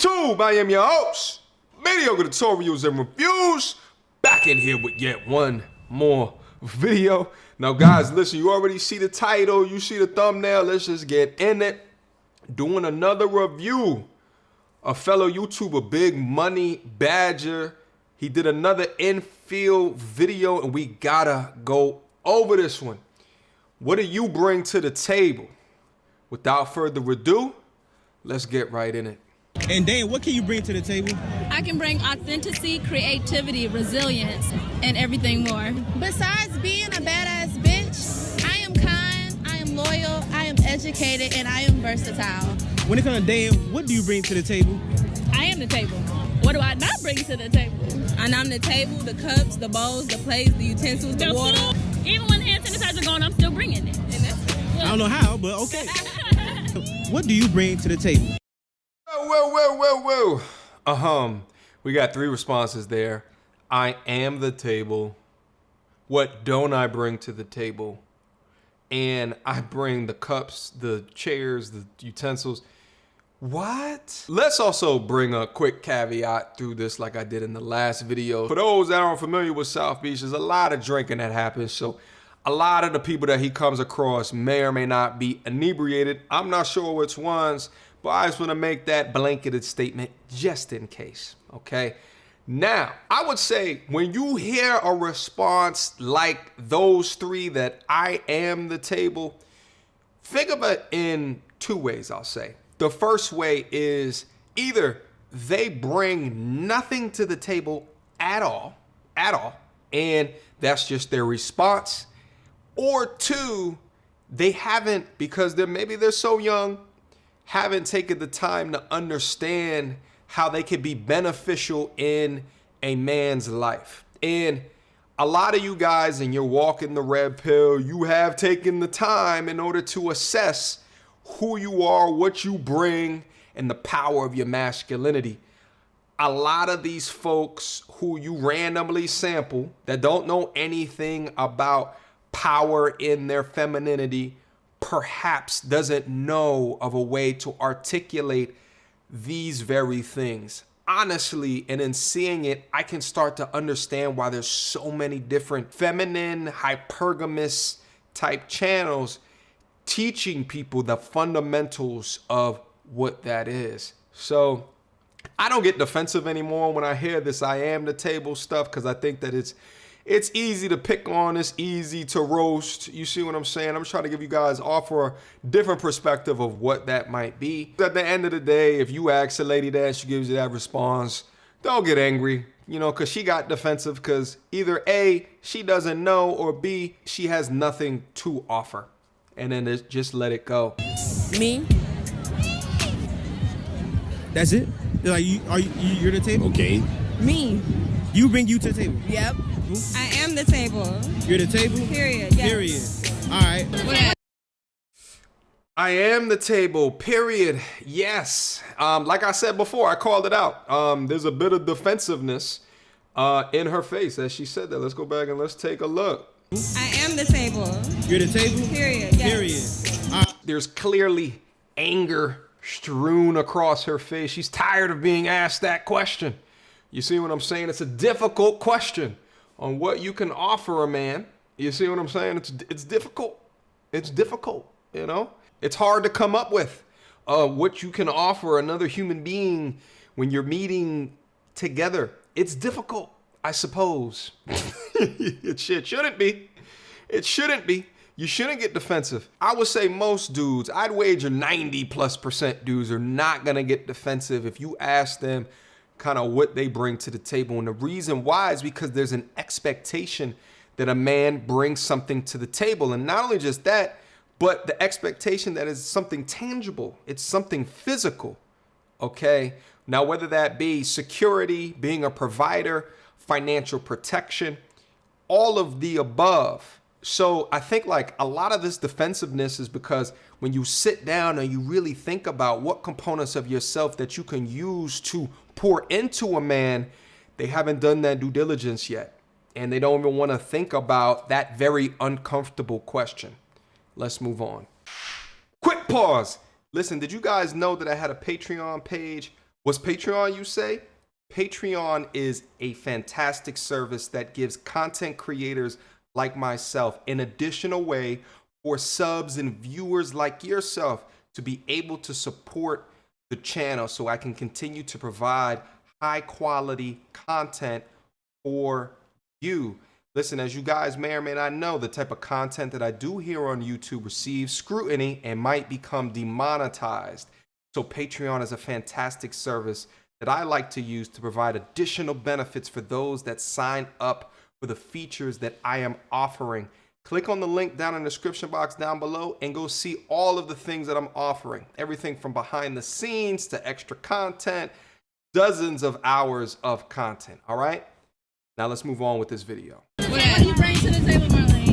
YouTube. I am your host, Mediocre Tutorials and Reviews. Back in here with yet one more video. Now, guys, listen, you already see the title, you see the thumbnail. Let's just get in it. Doing another review. A fellow YouTuber, Big Money Badger. He did another infield video, and we gotta go over this one. What do you bring to the table? Without further ado, let's get right in it. And Dan, what can you bring to the table? I can bring authenticity, creativity, resilience, and everything more. Besides being a badass bitch, I am kind, I am loyal, I am educated, and I am versatile. When it comes to Dan, what do you bring to the table? I am the table. What do I not bring to the table? And I'm the table, the cups, the bowls, the plates, the utensils, the water. Food, even when hand sanitizer gone, I'm still bringing it. And that's, I don't know how, but okay. What do you bring to the table? Well. We got three responses there. I am the table. What don't I bring to the table? And I bring the cups, the chairs, the utensils. What? Let's also bring a quick caveat through this like I did in the last video. For those that aren't familiar with South Beach, there's a lot of drinking that happens. So a lot of the people that he comes across may or may not be inebriated. I'm not sure which ones, but I just want to make that blanketed statement just in case, okay? Now, I would say when you hear a response like those three, that I am the table, think of it in two ways, I'll say. The first way is either they bring nothing to the table at all, and that's just their response. Or two, they haven't, because maybe they're so young, haven't taken the time to understand how they could be beneficial in a man's life. And a lot of you guys, and you're walking the red pill, you have taken the time in order to assess who you are, what you bring, and the power of your masculinity. A lot of these folks who you randomly sample that don't know anything about power in their femininity perhaps doesn't know of a way to articulate these very things. Honestly, and in seeing it, I can start to understand why there's so many different feminine, hypergamous type channels teaching people the fundamentals of what that is. So I don't get defensive anymore when I hear this I am the table stuff, because I think that it's easy to pick on, it's easy to roast. You see what I'm saying? I'm just trying to give you guys, offer a different perspective of what that might be. At the end of the day, if you ask a lady that, she gives you that response, don't get angry, you know, because she got defensive because either A, she doesn't know, or B, she has nothing to offer. And then just let it go. Me? That's it? Like you're the table? Okay. Me? You bring you to the table? Yep. I am the table. You're the table? Period. Yes. Period. All right. I am the table, period. Yes. Like I said before, I called it out. There's a bit of defensiveness in her face as she said that. Let's go back and let's take a look. I am the table. You're the table? Period. Yes. Period. There's clearly anger strewn across her face. She's tired of being asked that question. You see what I'm saying? It's a difficult question on what you can offer a man. You see what I'm saying? It's difficult. It's difficult, you know? It's hard to come up with what you can offer another human being when you're meeting together. It's difficult, I suppose. It shouldn't be. It shouldn't be. You shouldn't get defensive. I would say most dudes, I'd wager 90+% dudes are not gonna get defensive if you ask them kind of what they bring to the table. And the reason why is because there's an expectation that a man brings something to the table. And not only just that, but the expectation that is something tangible. It's something physical, okay? Now, whether that be security, being a provider, financial protection, all of the above. So I think like a lot of this defensiveness is because when you sit down and you really think about what components of yourself that you can use to pour into a man, they haven't done that due diligence yet. And they don't even want to think about that very uncomfortable question. Let's move on. Quick pause. Listen, did you guys know that I had a Patreon page What's Patreon, you say? Patreon is a fantastic service that gives content creators like myself an additional way for subs and viewers like yourself to be able to support the channel so I can continue to provide high quality content for you. Listen, as you guys may or may not know, the type of content that I do here on YouTube receives scrutiny and might become demonetized. So Patreon is a fantastic service that I like to use to provide additional benefits for those that sign up for the features that I am offering. Click on the link down in the description box down below and go see all of the things that I'm offering. Everything from behind the scenes to extra content, dozens of hours of content, all right? Now let's move on with this video. What do you bring to the table, Marlene?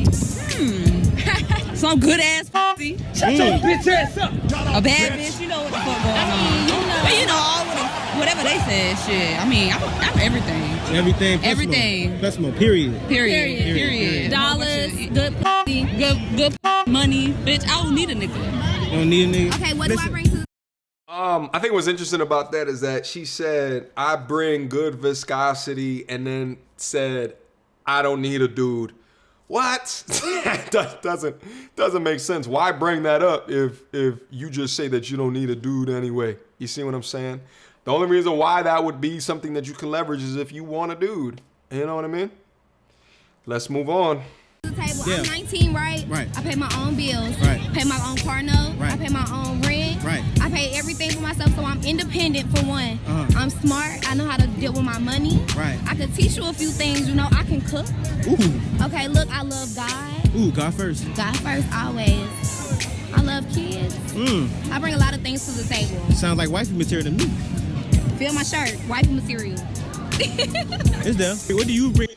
Some good ass pussy. Shut your bitch ass up. A bad bitch, you know what the fuck going on. But you know, all with whatever they said, shit. I mean, I'm everything. Everything. Plus more, period. Period. Dollars, good pussy, Good money. Bitch, I don't need a nigga. You don't need a nigga. Okay, what do I bring to the I think what's interesting about that is that she said, I bring good viscosity, and then said, I don't need a dude. What? doesn't make sense. Why bring that up if you just say that you don't need a dude anyway? You see what I'm saying? The only reason why that would be something that you can leverage is if you want a dude. You know what I mean? Let's move on. table? Yeah. I'm 19, right? Right. I pay my own bills. Right. Pay my own car note. Right. I pay my own rent. Right. I pay everything for myself, so I'm independent for one. Uh-huh. I'm smart. I know how to deal with my money. Right. I can teach you a few things. You know, I can cook. Ooh. Okay, look, I love God. Ooh, God first. God first, always. I love kids. I bring a lot of things to the table. Sounds like wifey material to me. Feel my shirt, wifey material. It's there. What do you bring?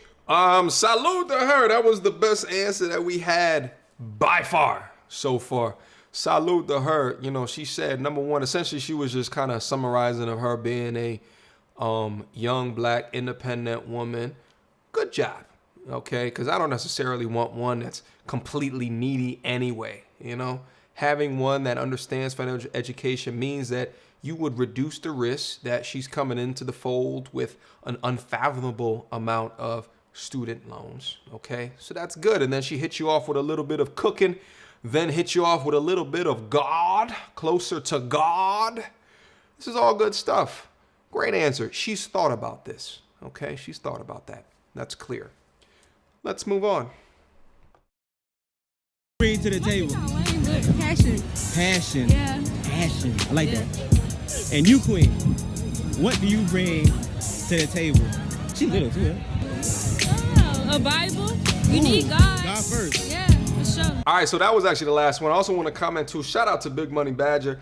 Salute to her. That was the best answer that we had by far so far. Salute to her. You know, she said, number one, essentially she was just kind of summarizing of her being a young black independent woman. Good job. Okay, because I don't necessarily want one that's completely needy anyway. You know, having one that understands financial education means that you would reduce the risk that she's coming into the fold with an unfathomable amount of student loans. Okay, so that's good. And then she hits you off with a little bit of cooking, then hits you off with a little bit of God, closer to God. This is all good stuff. Great answer. She's thought about this. Okay, she's thought about that. That's clear. Let's move on. Bring to the table. Passion. Passion. Yeah. Passion. I like that. And you, Queen, what do you bring to the table? She little too, huh? A Bible. You need God. God first. Yeah, for sure. All right, so that was actually the last one. I also want to comment too. Shout out to Big Money Badger.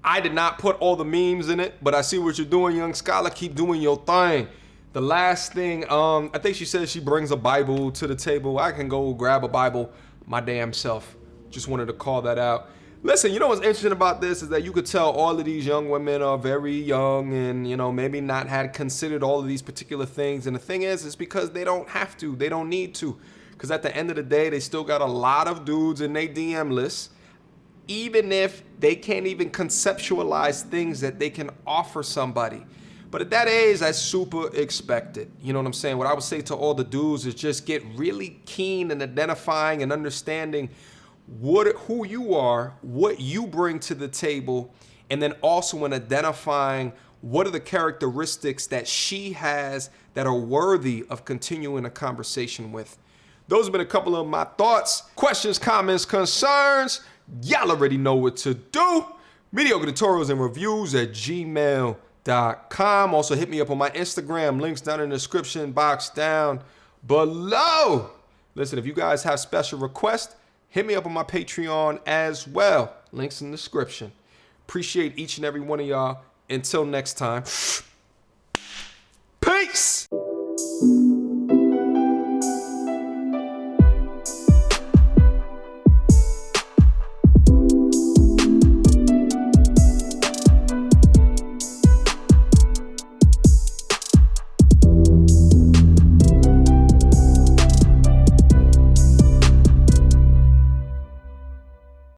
I did not put all the memes in it, but I see what you're doing, young scholar. Keep doing your thing. The last thing, I think she said she brings a Bible to the table. I can go grab a Bible my damn self. Just wanted to call that out. Listen, you know what's interesting about this is that you could tell all of these young women are very young and, you know, maybe not had considered all of these particular things. And the thing is, it's because they don't have to. They don't need to. Because at the end of the day, they still got a lot of dudes in their DM list. Even if they can't even conceptualize things that they can offer somebody. But at that age, that's super expected. You know what I'm saying? What I would say to all the dudes is just get really keen in identifying and understanding who you are, what you bring to the table, and then also in identifying what are the characteristics that she has that are worthy of continuing a conversation with. Those have been a couple of my thoughts, questions, comments, concerns. Y'all already know what to do. Mediocre tutorials and reviews at gmail.com. Also hit me up on my Instagram, links down in the description box down below. Listen, if you guys have special requests, hit me up on my Patreon as well. Links in the description. Appreciate each and every one of y'all. Until next time, peace.